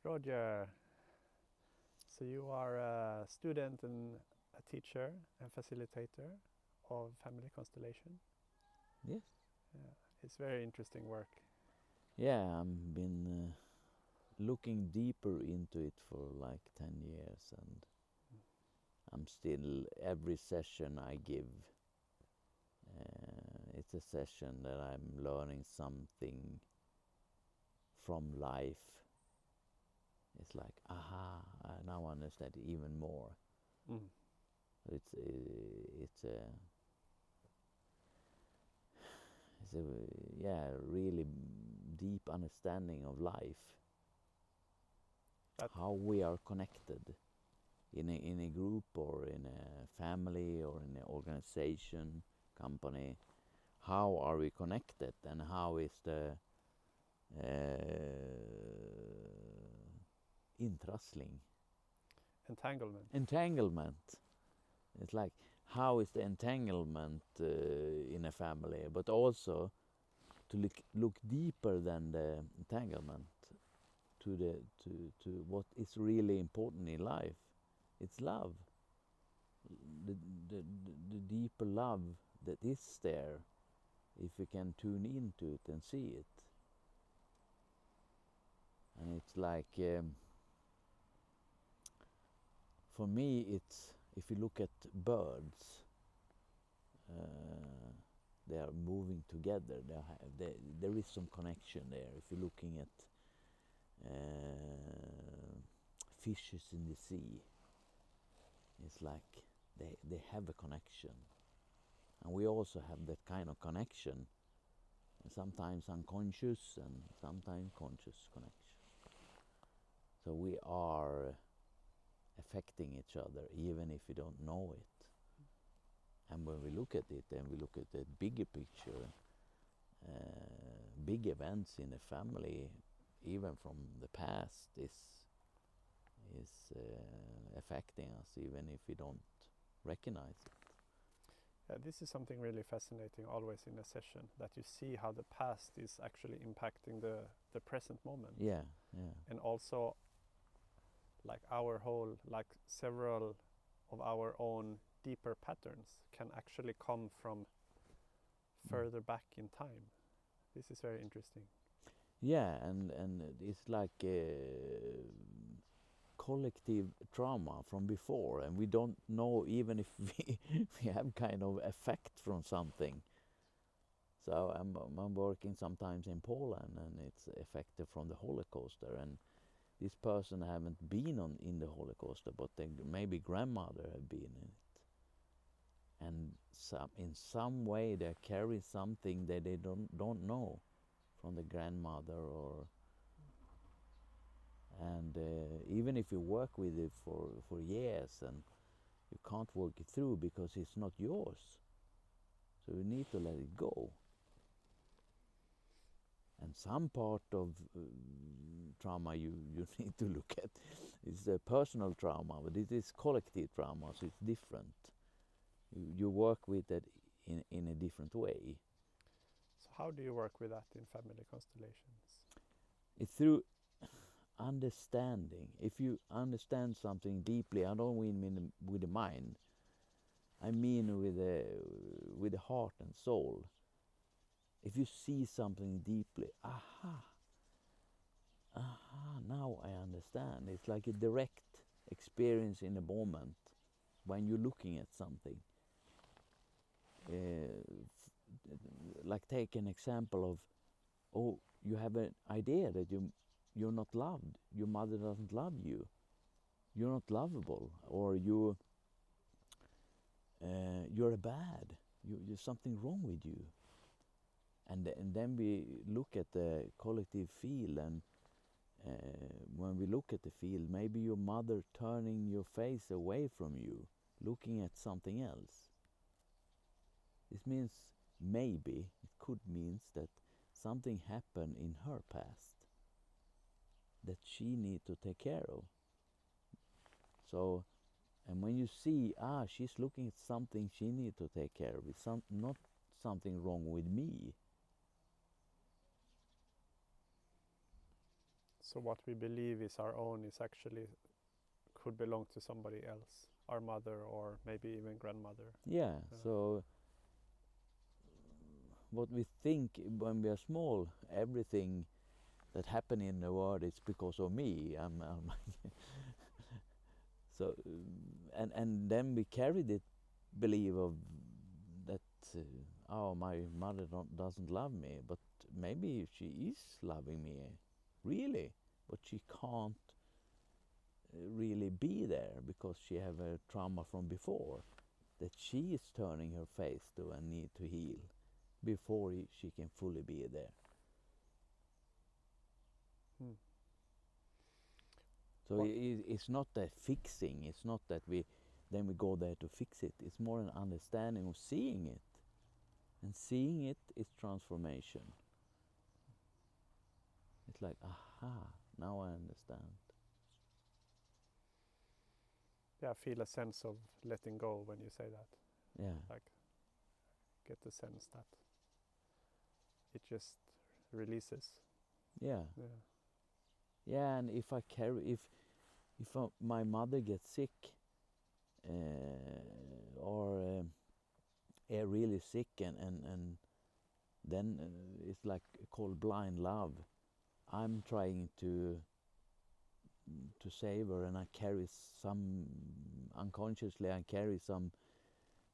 Roger, so you are a student and a teacher and facilitator of Family Constellation. Yes. It's very interesting work. Yeah, I've been looking deeper into it for like 10 years, and I'm still, every session I give, it's a session that I'm learning something from life. It's like, aha, I now understand it even more. Mm. It's a really deep understanding of life. That How we are connected in a group or in a family or in an organization, company. How are we connected, and how is the intrustling? entanglement. It's like, how is the entanglement in a family, but also to look deeper than the entanglement to what is really important in life. It's love, the deeper love that is there, if we can tune into it and see it. And it's like, for me, it's, if you look at birds, they are moving together. There is some connection there. If you're looking at fishes in the sea, it's like they have a connection. And we also have that kind of connection, sometimes unconscious and sometimes conscious connection. So we are affecting each other even if we don't know it. And when we look at it and we look at the bigger picture, big events in the family, even from the past, is affecting us even if we don't recognize it. This is something really fascinating always in a session, that you see how the past is actually impacting the present moment. Yeah. And also like several of our own deeper patterns can actually come from further back in time. This is very interesting. Yeah, and it's like collective trauma from before, and we don't know even if we have kind of effect from something. So I'm working sometimes in Poland, and it's affected from the Holocaust, and this person haven't been in the Holocaust, but maybe grandmother have been in it, and in some way they carry something that they don't know from the grandmother, and even if you work with it for years, and you can't work it through because it's not yours, so you need to let it go. And some part of trauma you need to look at is the personal trauma, but it is collective trauma, so it's different. You work with it in a different way. So how do you work with that in Family Constellations? It's through understanding. If you understand something deeply, I don't mean with the mind, I mean with the heart and soul. If you see something deeply, aha, now I understand. It's like a direct experience in a moment when you're looking at something. Like, take an example of, oh, you have an idea that you're not loved. Your mother doesn't love you. You're not lovable, or you're bad. There's something wrong with you. And then we look at the collective field, and when we look at the field, maybe your mother turning your face away from you, looking at something else. This means, maybe it could means that something happened in her past that she need to take care of. So, and when you see, she's looking at something she need to take care of, it's not something wrong with me. So what we believe is our own is actually could belong to somebody else, our mother or maybe even grandmother. Yeah, so what we think when we are small, everything that happen in the world is because of me. So and then we carry the belief of that oh, my mother doesn't love me, but maybe she is loving me really, but she can't really be there because she have a trauma from before that she is turning her face to and need to heal before she can fully be there. So it's not that fixing, it's not that we go there to fix it. It's more an understanding of seeing it. And seeing it is transformation. It's like, aha, now I understand. Yeah, I feel a sense of letting go when you say that. Yeah. Like, get the sense that it just releases. Yeah. Yeah. Yeah, and if I carry, if my mother gets sick, or really sick, and then it's like called blind love. I'm trying to save her, and I carry some unconsciously. I carry some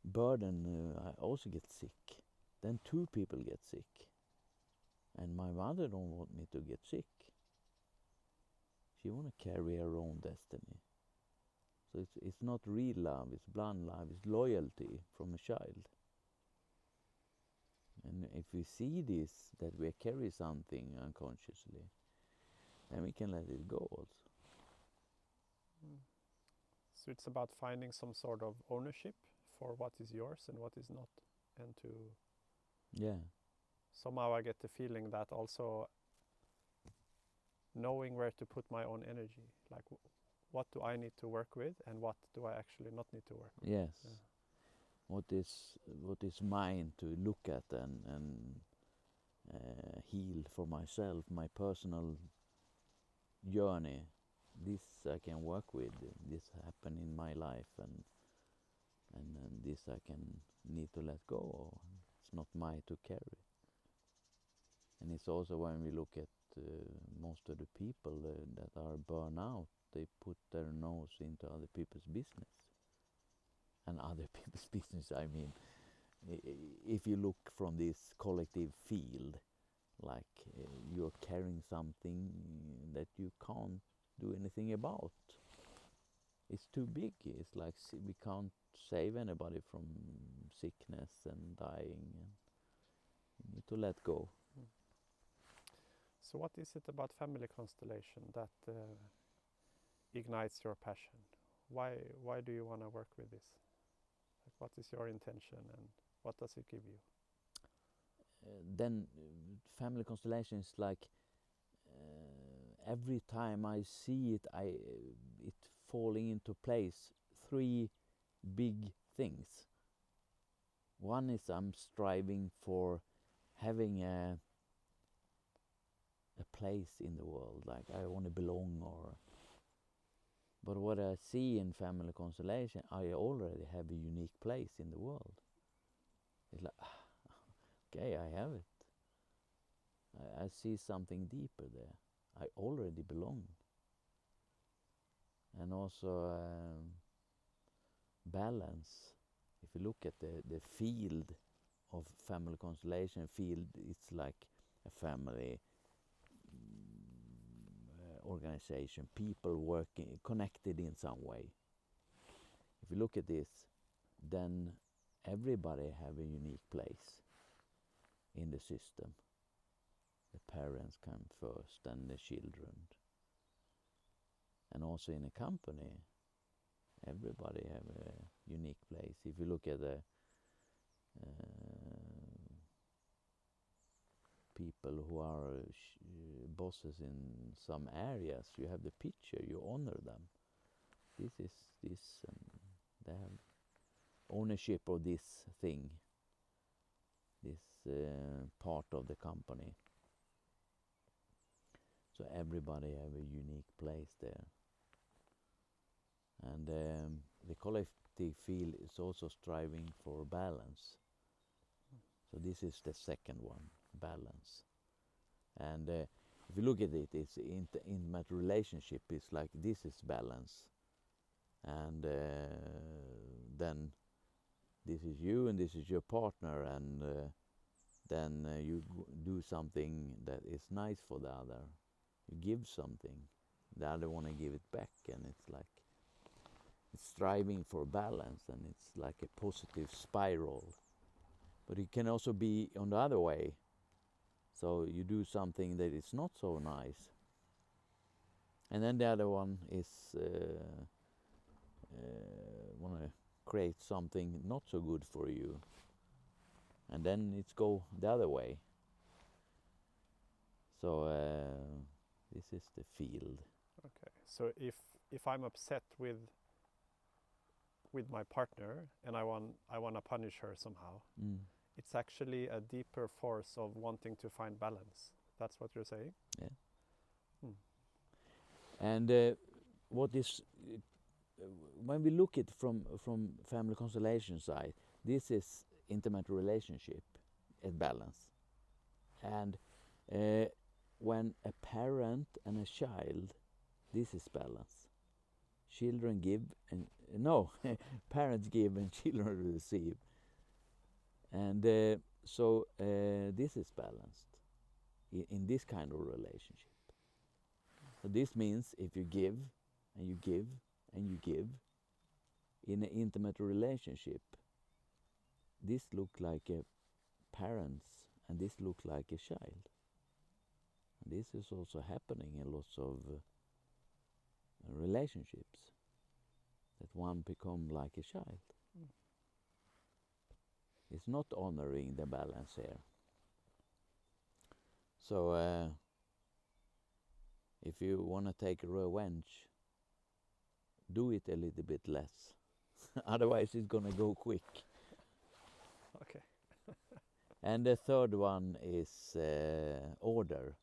burden. I also get sick. Then two people get sick, and my mother don't want me to get sick. She want to carry her own destiny. So it's not real love. It's blind love. It's loyalty from a child. And if we see this, that we carry something unconsciously, then we can let it go also. So it's about finding some sort of ownership for what is yours and what is not, and to somehow I get the feeling that also knowing where to put my own energy, like what do I need to work with and what do I actually not need to work with. Yes. Yeah. What is mine to look at and heal for myself, my personal journey. This I can work with. This happened in my life, and this I can need to let go. It's not mine to carry. And it's also when we look at most of the people that are burned out, they put their nose into other people's business. And other people's business, I mean, if you look from this collective field, like you're carrying something that you can't do anything about. It's too big. It's like we can't save anybody from sickness and dying. And you need to let go. So what is it about Family Constellation that ignites your passion? Why do you want to work with this? Like, what is your intention and what does it give you? Then Family Constellation is like every time I see it, it falling into place. Three big things. One is I'm striving for having a place in the world, like I want to belong, but what I see in Family Constellation, I already have a unique place in the world. It's like, okay, I have it. I see something deeper there. I already belong. And also balance. If you look at the field of Family Constellation field, it's like a family organization, people working, connected in some way. If you look at this, then everybody have a unique place in the system. The parents come first, and the children. And also in a company, everybody have a unique place. If you look at the people who are bosses in some areas, you have the picture, you honor them. This is this, and they have ownership of this thing, this part of the company. So everybody have a unique place there. And the collective field is also striving for balance. So this is the second one, balance. And if you look at it, it's intimate relationship is like this is balance. And then this is you and this is your partner, and then you do something that is nice for the other. You give something, the other want to give it back, and it's like it's striving for balance, and it's like a positive spiral. But it can also be on the other way. So you do something that is not so nice, and then the other one is want to create something not so good for you, and then it's go the other way. So this is the field. Okay. So if I'm upset with my partner and I want to punish her somehow, it's actually a deeper force of wanting to find balance. That's what you're saying? Yeah. Hmm. And what is when we look at from family constellation side, this is intimate relationship at balance. And when a parent and a child, this is balance. Children give and parents give and children receive. And so this is balanced in this kind of relationship. So this means if you give and you give and you give in an intimate relationship, this look like a parents and this look like a child. And this is also happening in lots of relationships, that one become like a child. It's not honoring the balance here. So if you want to take revenge, do it a little bit less. Otherwise it's going to go quick. Okay. And the third one is order.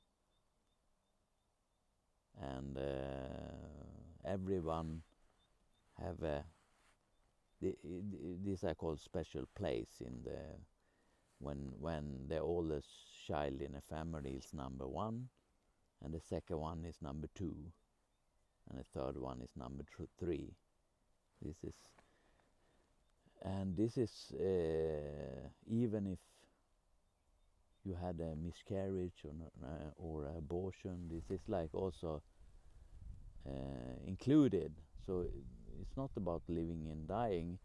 And everyone have this I call special place in the when the oldest child in a family is number 1, and the second one is number 2, and the third one is number 3. This is even if you had a miscarriage or abortion, this is like also included. So it's not about living and dying.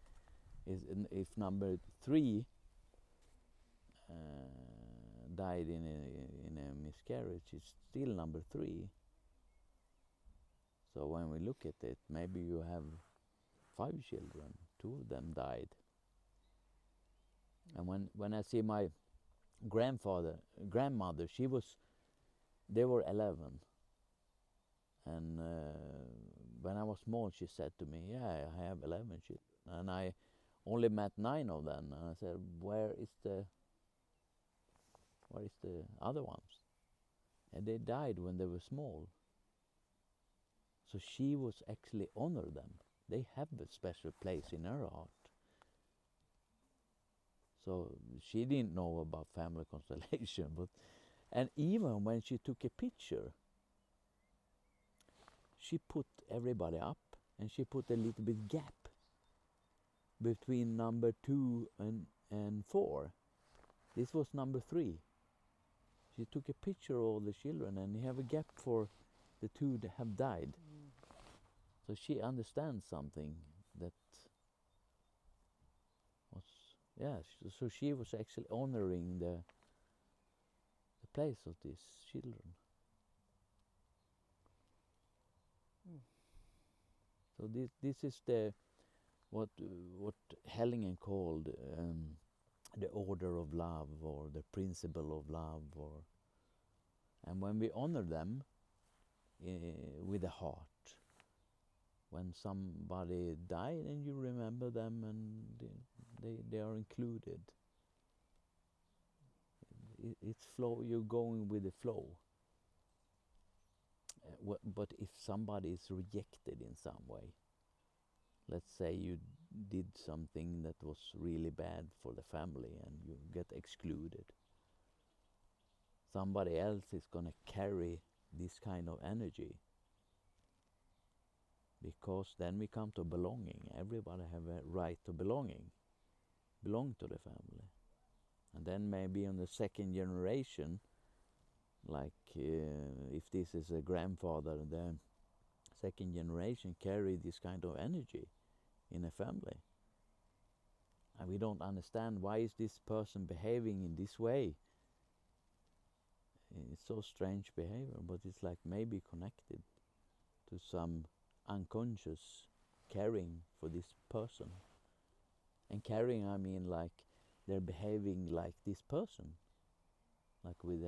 If number 3 died in a miscarriage, it's still number 3. So when we look at it, maybe you have 5 children, 2 of them died. And when I see my grandmother, they were 11. And when I was small, she said to me, "Yeah, I have 11 children." And I only met 9 of them. And I said, where is the other ones? And they died when they were small. So she was actually honor them. They have a special place in her heart. So she didn't know about family constellation, and even when she took a picture, she put everybody up, and she put a little bit gap between number 2 and 4. This was number 3. She took a picture of all the children, and you have a gap for the 2 that have died. So she understands something that was, so she was actually honoring the place of these children. So this is the what Hellingen called the order of love, or the principle of love, and when we honor them with the heart, when somebody died and you remember them and they are included, it's flow. You're going with the flow. but if somebody is rejected in some way, let's say you did something that was really bad for the family and you get excluded, somebody else is going to carry this kind of energy, because then we come to belonging. Everybody have a right to belong to the family. And then maybe on the second generation, like if this is a grandfather, the second generation carry this kind of energy in a family. And we don't understand, why is this person behaving in this way? It's so strange behavior, but it's like maybe connected to some unconscious caring for this person. And caring, I mean like they're behaving like this person, like with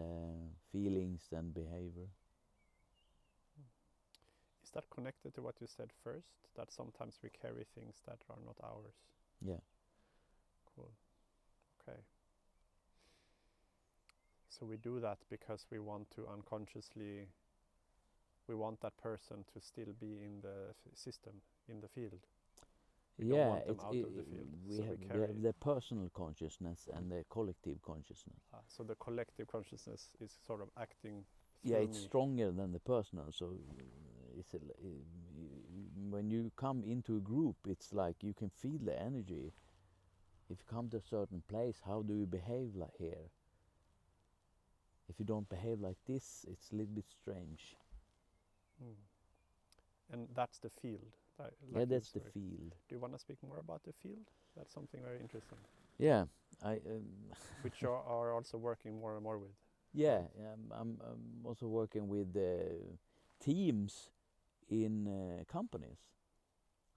feelings and behavior. Is that connected to what you said first, that sometimes we carry things that are not ours? Yeah. Cool. Okay. So we do that because we want to unconsciously, we want that person to still be in the system, in the field. We don't want them out of the field. We have the personal consciousness and the collective consciousness. So the collective consciousness is sort of acting through Yeah, it's me. stronger than the personal. So it's when you come into a group, it's like you can feel the energy. If you come to a certain place, how do you behave like here? If you don't behave like this, it's a little bit strange. And that's the field. Yeah, that's the field. Do you want to speak more about the field? That's something very interesting. Yeah, which you are also working more and more with. Yeah, I'm also working with teams in companies.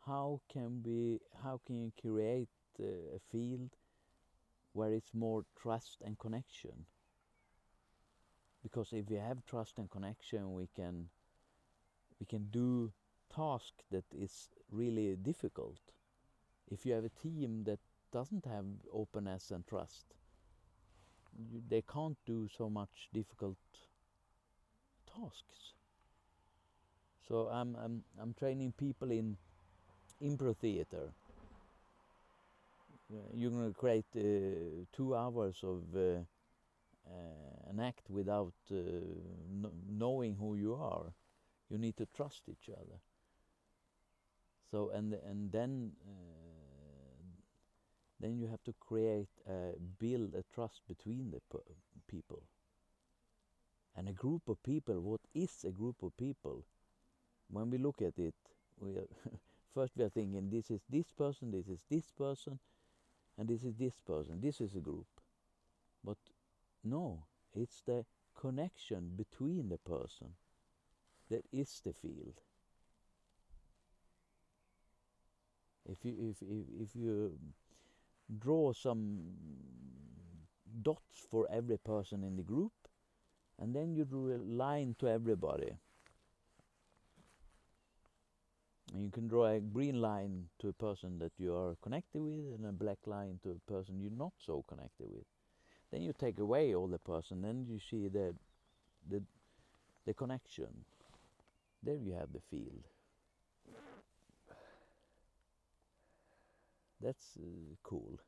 How can you create a field where it's more trust and connection? Because if we have trust and connection, we can do task that is really difficult. If you have a team that doesn't have openness and trust, they can't do so much difficult tasks. So I'm training people in improv theater. You're going to create 2 hours of an act without knowing who you are. You need to trust each other. So and then you have to build a trust between the people. And a group of people, what is a group of people? When we look at it, first we are thinking this is this person, this is this person, and this is this person. This is a group. But no, it's the connection between the person that is the field. If you draw some dots for every person in the group, and then you draw a line to everybody, and you can draw a green line to a person that you are connected with, and a black line to a person you're not so connected with. Then you take away all the person, then you see the connection. There you have the field. That's cool.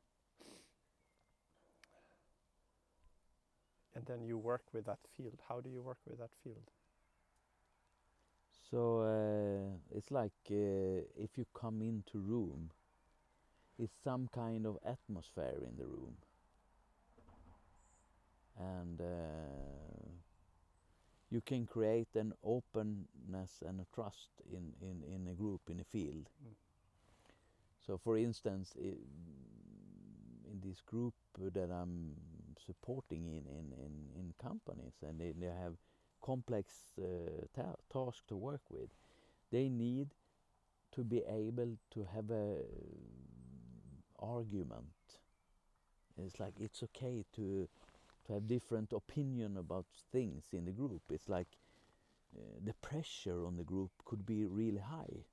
And then you work with that field. How do you work with that field? So it's like if you come into room, it's some kind of atmosphere in the room. And you can create an openness and a trust in a group, in a field. So for instance, in this group that I'm supporting in companies, and they have complex tasks to work with, they need to be able to have a argument. It's like it's okay to have different opinion about things in the group. It's like the pressure on the group could be really high,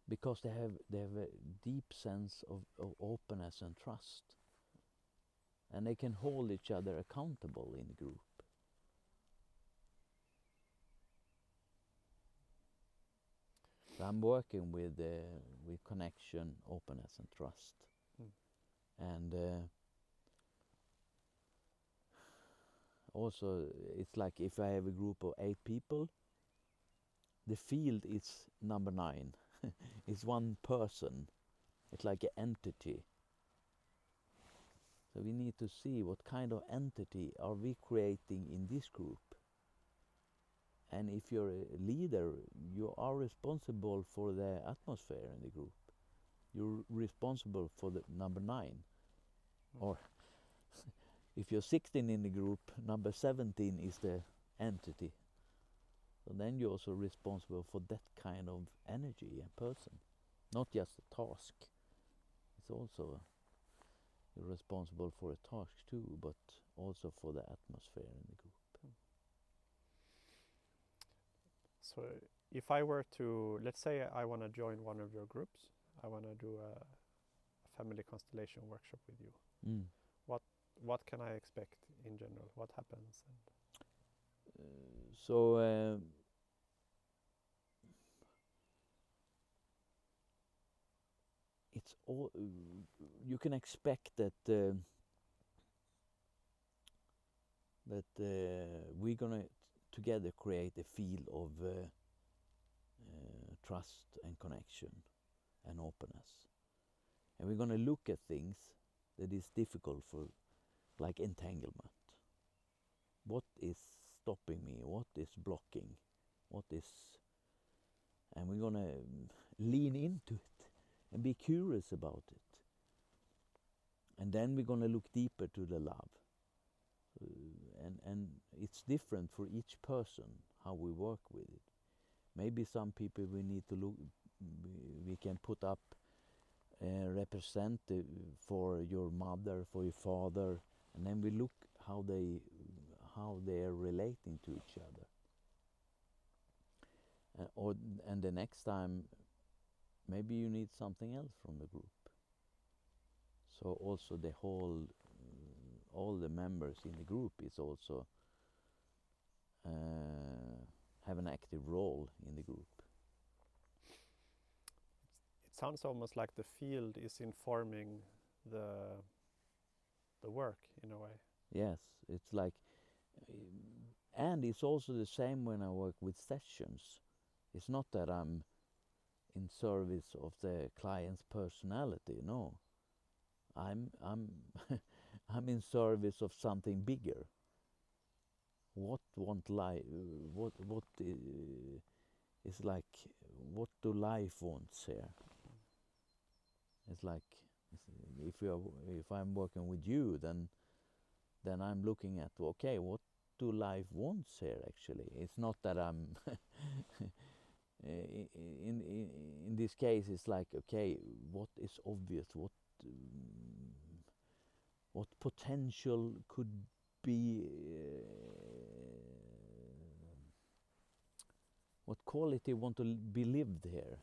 because they have a deep sense of openness and trust, and they can hold each other accountable in the group. So I'm working with connection, openness, and trust. Mm. And also, it's like if I have a group of 8 people, the field is number 9. It's one person. It's like an entity. So we need to see what kind of entity are we creating in this group. And if you're a leader, you are responsible for the atmosphere in the group. You're responsible for the number 9. Or if you're 16 in the group, number 17 is the entity. So then you're also responsible for that kind of energy and person. Not just a task. It's also you're responsible for a task too, but also for the atmosphere in the group. So if I were to, let's say I want to join one of your groups, I want to do a family constellation workshop with you. Mm. What can I expect in general? What happens? It's all you can expect that we're gonna together create a field of trust and connection and openness, and we're gonna look at things that is difficult for, like entanglement. What is stopping me? What is blocking? And we're gonna lean into it and be curious about it. And then we're gonna look deeper to the love. And it's different for each person how we work with it. Maybe some people we need to look, we can put up represent for your mother, for your father, and then we look how they are relating to each other. And the next time, maybe you need something else from the group. So also the whole, all the members in the group is also have an active role in the group. It sounds almost like the field is informing the work in a way. Yes, it's like, and it's also the same when I work with sessions. It's not that I'm in service of the client's personality. No, I'm I'm in service of something bigger. What is like, what do life wants here? It's like if I'm working with you, then I'm looking at, okay, what do life wants here actually? It's not that I'm in this case it's like, okay, what is obvious, what potential could be, what quality want to be lived here,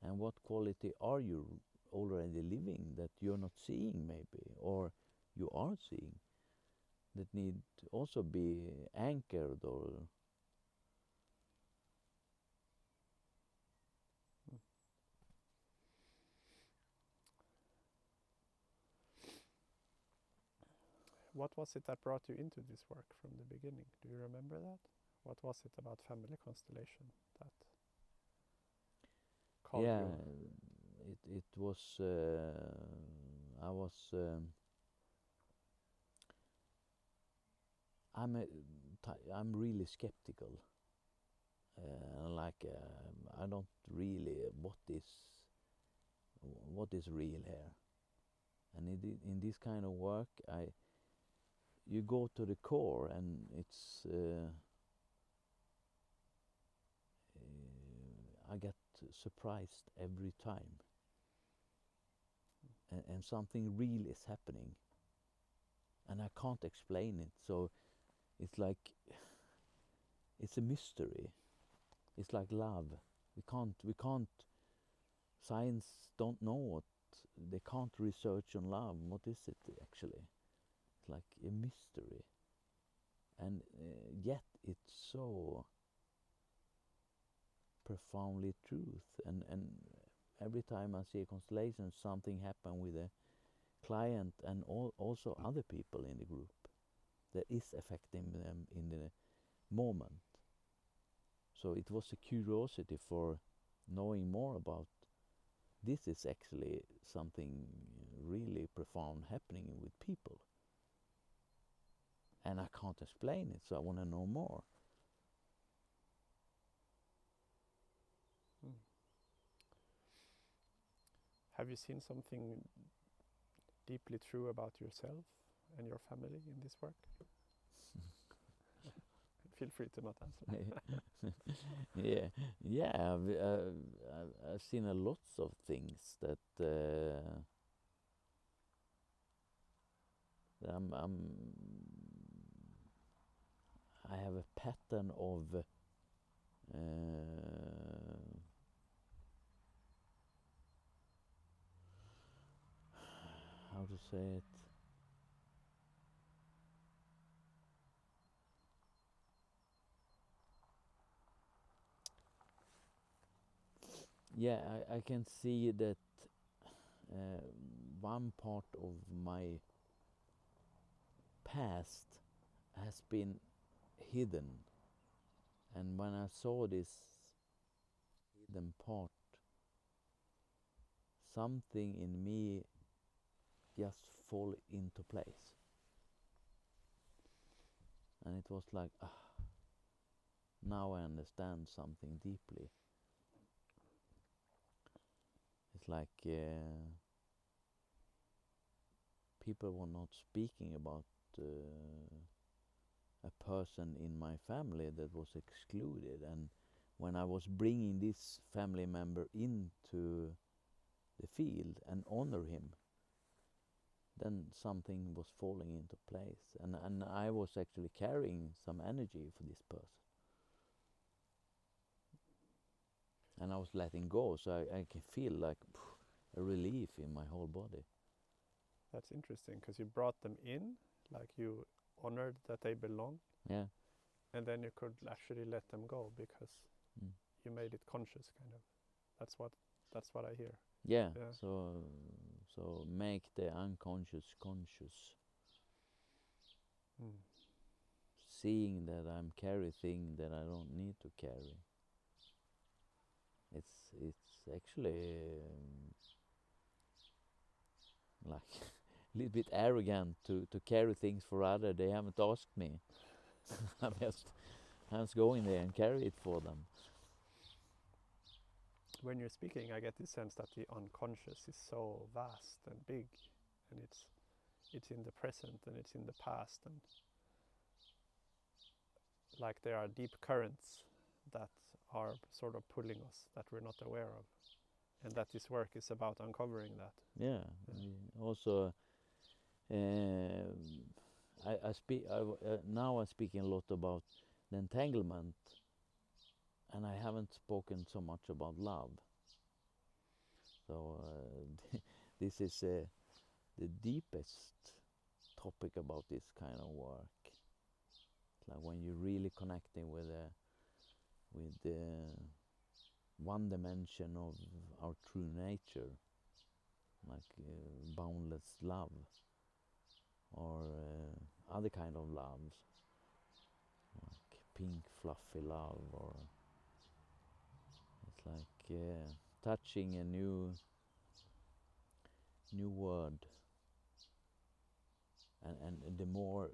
and what quality are you already living that you're not seeing maybe, or you are seeing, that need to also be anchored or What was it that brought you into this work from the beginning? Do you remember that? What was it about family constellation that called you? It was I was I'm really skeptical, I don't really what is real here, and in this kind of work you go to the core, and it's I get surprised every time, and something real is happening, and I can't explain it. So it's like it's a mystery. It's like love. We can't. Science don't know what. They can't research on love. What is it actually? It's like a mystery, and yet it's so profoundly truth. And every time I see a constellation, something happen with a client and also other people in the group that is affecting them in the moment. So it was a curiosity for knowing more about this. Is actually something really profound happening with people. And I can't explain it, so I want to know more. Have you seen something deeply true about yourself and your family in this work? Feel free to not answer. yeah. I've seen a lots of things that I have a pattern of how to say it. Yeah, I can see that one part of my past has been hidden, and when I saw this hidden part, something in me just fall into place, and it was like, now I understand something deeply. It's like people were not speaking about a person in my family that was excluded, and when I was bringing this family member into the field and honor him, then something was falling into place, and I was actually carrying some energy for this person, and I was letting go, so I can feel like a relief in my whole body. That's interesting, because you brought them in, like you honored that they belong. Yeah. And then you could actually let them go because you made it conscious, kind of. That's what I hear. Yeah. So make the unconscious conscious. Seeing that I'm carry things that I don't need to carry. It's actually like a little bit arrogant to carry things for others. They haven't asked me. I'm just going there and carry it for them. When you're speaking, I get the sense that the unconscious is so vast and big, and it's in the present and it's in the past, and like there are deep currents that are sort of pulling us that we're not aware of, and that this work is about uncovering that. Yeah. Also, now I'm speaking a lot about the entanglement, and I haven't spoken so much about love. So this is the deepest topic about this kind of work. It's like when you're really connecting with one dimension of our true nature, like boundless love, or other kind of loves, like pink fluffy love, or it's like touching a new word, and the more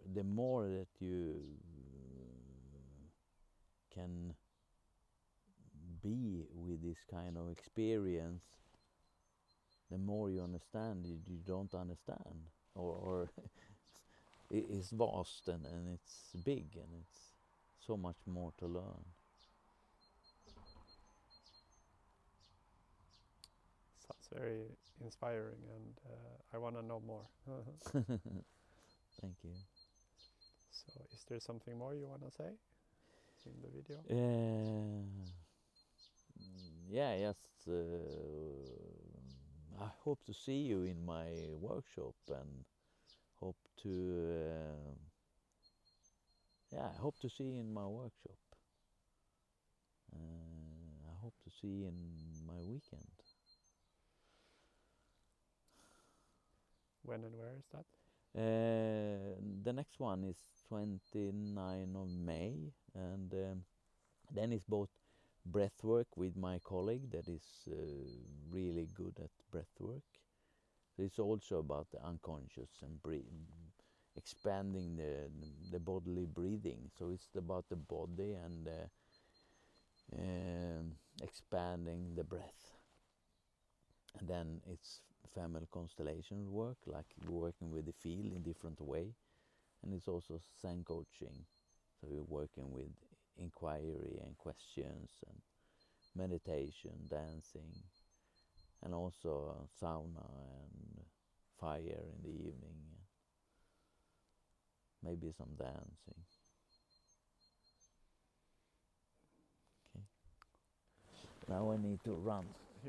that you can be with this kind of experience, the more you understand you don't understand, or it's vast and it's big and it's so much more to learn. Sounds very inspiring, and I want to know more. Thank you. So is there something more you want to say in the video? Yes. I hope to see you in my workshop, and hope to I hope to see you in my workshop. I hope to see in my weekend. When and where is that? The next one is 29 of May, and then it's both breath work with my colleague that is really good at breath work. So it's also about the unconscious and expanding the bodily breathing. So it's about the body and expanding the breath. And then it's family constellation work, like working with the field in different way. And it's also Zen coaching. So we're working with inquiry and questions and meditation, dancing, and also sauna and fire in the evening. Maybe some dancing. Okay. Now I need to run.